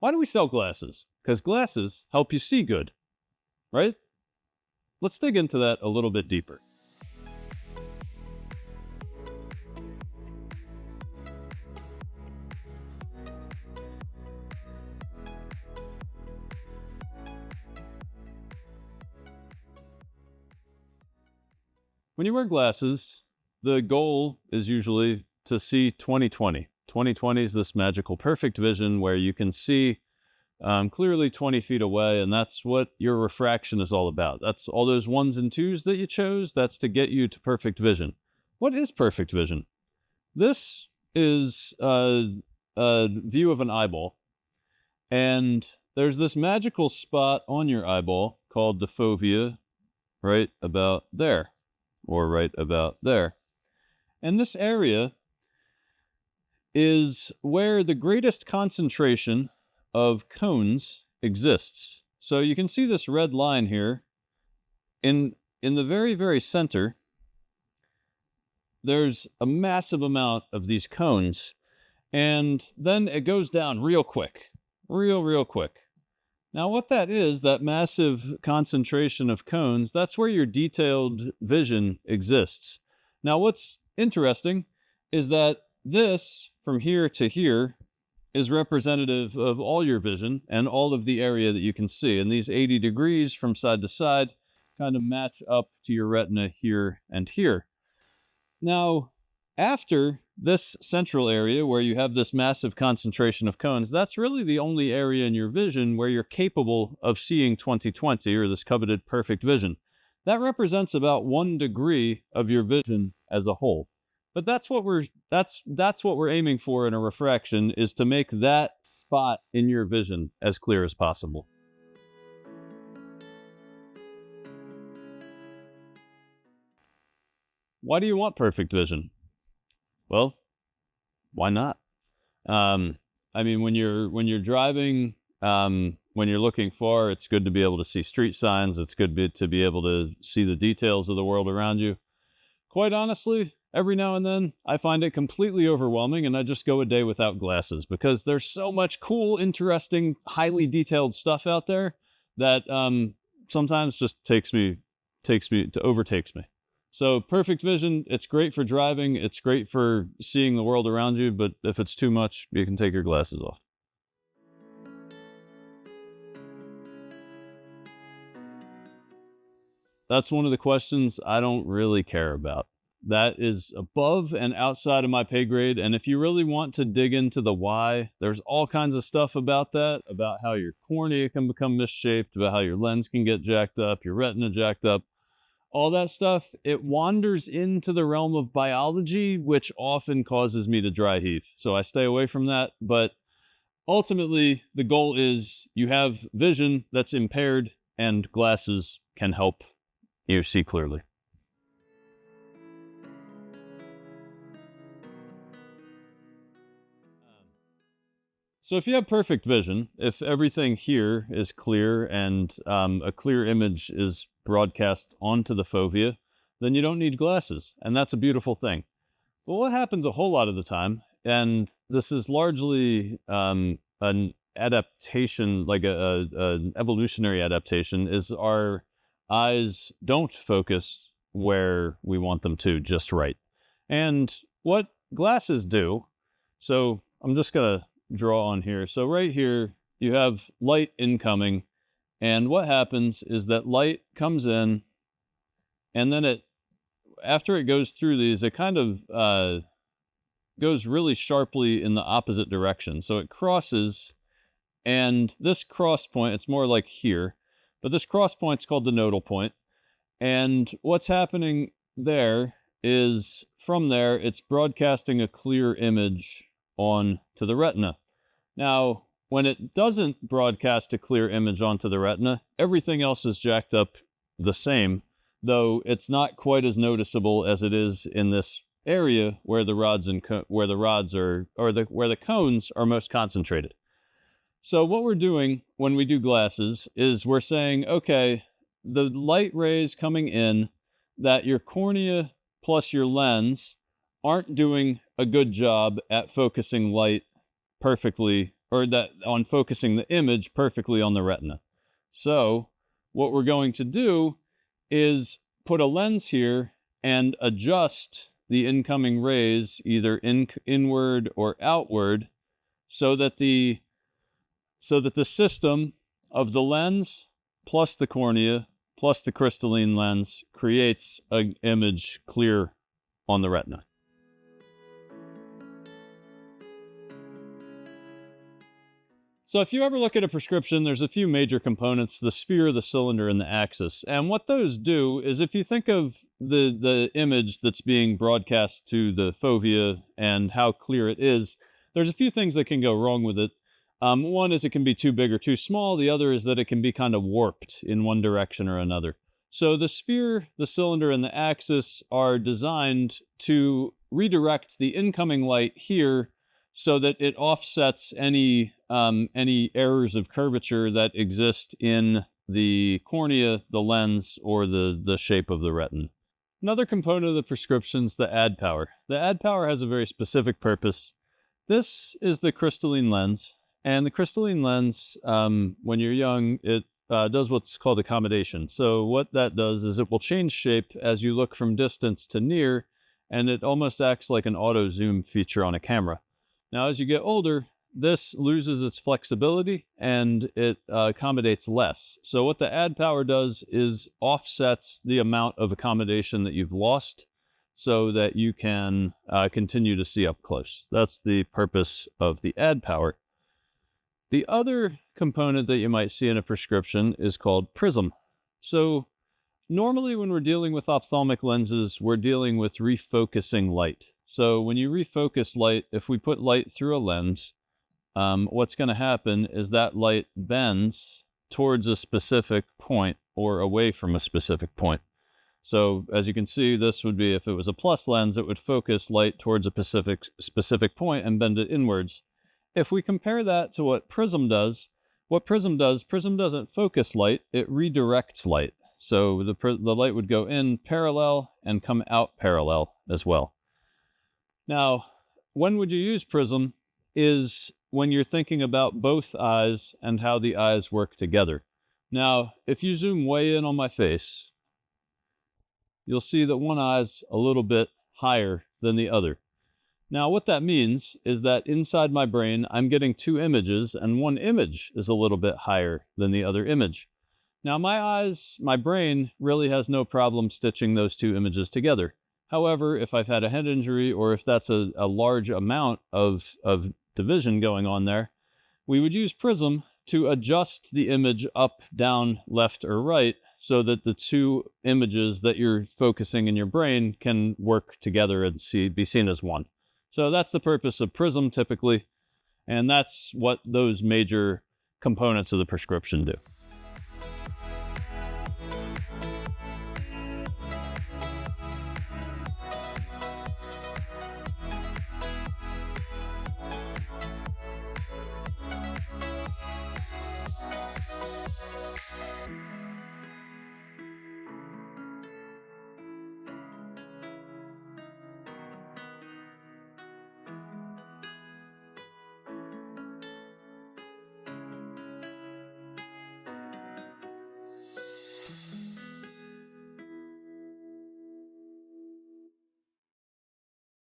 Why do we sell glasses? Because glasses help you see good, right? Let's dig into that a little bit deeper. When you wear glasses, the goal is usually to see 20/20. 20/20 is this magical perfect vision where you can see clearly 20 feet away, and that's what your refraction is all about. That's all those ones and twos that you chose. That's to get you to perfect vision. What is perfect vision? This is a view of an eyeball, and there's this magical spot on your eyeball called the fovea right about there, or right about there. And this area is where the greatest concentration of cones exists. So you can see this red line here. In the very, very center, there's a massive amount of these cones, and then it goes down real quick. Real quick. Now what that is, that massive concentration of cones, that's where your detailed vision exists. Now what's interesting is that this, from here to here, is representative of all your vision and all of the area that you can see. And these 80 degrees from side to side kind of match up to your retina here and here. Now, after this central area where you have this massive concentration of cones, that's really the only area in your vision where you're capable of seeing 20/20, or this coveted perfect vision. That represents about 1 degree of your vision as a whole. But that's what we're aiming for in a refraction, is to make that spot in your vision as clear as possible. Why do you want perfect vision? Well, why not? I mean, when you're driving, when you're looking far, it's good to be able to see street signs. It's good to be able to see the details of the world around you. Quite honestly, every now and then, I find it completely overwhelming, and I just go a day without glasses, because there's so much cool, interesting, highly detailed stuff out there that sometimes just overtakes me. So perfect vision, it's great for driving, it's great for seeing the world around you, but if it's too much, you can take your glasses off. That's one of the questions I don't really care about. That is above and outside of my pay grade. And if you really want to dig into the why, there's all kinds of stuff about that, about how your cornea can become misshaped, about how your lens can get jacked up, your retina jacked up, all that stuff. It wanders into the realm of biology, which often causes me to dry heave. So I stay away from that. But ultimately, the goal is you have vision that's impaired, and glasses can help you see clearly. So if you have perfect vision, if everything here is clear and a clear image is broadcast onto the fovea, then you don't need glasses, and that's a beautiful thing. But what happens a whole lot of the time, and this is largely an adaptation, like an evolutionary adaptation, is our eyes don't focus where we want them to just right. And what glasses do, so I'm just going to draw on here. So right here, you have light incoming, and what happens is that light comes in, and then after it goes through these, it kind of goes really sharply in the opposite direction. So it crosses, and this cross point, it's more like here, but this cross point's called the nodal point. And what's happening there is, from there, it's broadcasting a clear image on to the retina. Now, when it doesn't broadcast a clear image onto the retina, everything else is jacked up the same, though it's not quite as noticeable as it is in this area where the cones are most concentrated. So what we're doing when we do glasses is we're saying, okay, the light rays coming in, that your cornea plus your lens aren't doing a good job at focusing light perfectly or that on focusing the image perfectly on the retina. So what we're going to do is put a lens here and adjust the incoming rays either inward or outward so that the system of the lens plus the cornea plus the crystalline lens creates an image clear on the retina. So if you ever look at a prescription, there's a few major components: the sphere, the cylinder, and the axis. And what those do is, if you think of the image that's being broadcast to the fovea and how clear it is, there's a few things that can go wrong with it. One is it can be too big or too small. The other is that it can be kind of warped in one direction or another. So the sphere, the cylinder, and the axis are designed to redirect the incoming light here so that it offsets any errors of curvature that exist in the cornea, the lens, or the shape of the retina. Another component of the prescription is the add power. The add power has a very specific purpose. This is the crystalline lens. And the crystalline lens, when you're young, it does what's called accommodation. So what that does is it will change shape as you look from distance to near, and it almost acts like an auto zoom feature on a camera. Now, as you get older, this loses its flexibility and it accommodates less. So what the add power does is offsets the amount of accommodation that you've lost so that you can continue to see up close. That's the purpose of the add power. The other component that you might see in a prescription is called prism. So normally when we're dealing with ophthalmic lenses, we're dealing with refocusing light. So when you refocus light, if we put light through a lens, what's going to happen is that light bends towards a specific point or away from a specific point. So as you can see, this would be, if it was a plus lens, it would focus light towards a specific point and bend it inwards. If we compare that to what prism does, prism doesn't focus light, it redirects light. So the light would go in parallel and come out parallel as well. Now, when would you use prism is when you're thinking about both eyes and how the eyes work together. Now, if you zoom way in on my face, you'll see that one eye's a little bit higher than the other. Now, what that means is that inside my brain, I'm getting two images, and one image is a little bit higher than the other image. Now, my brain really has no problem stitching those two images together. However, if I've had a head injury or if that's a large amount of division going on there, we would use prism to adjust the image up, down, left, or right so that the two images that you're focusing in your brain can work together and be seen as one. So that's the purpose of prism typically, and that's what those major components of the prescription do.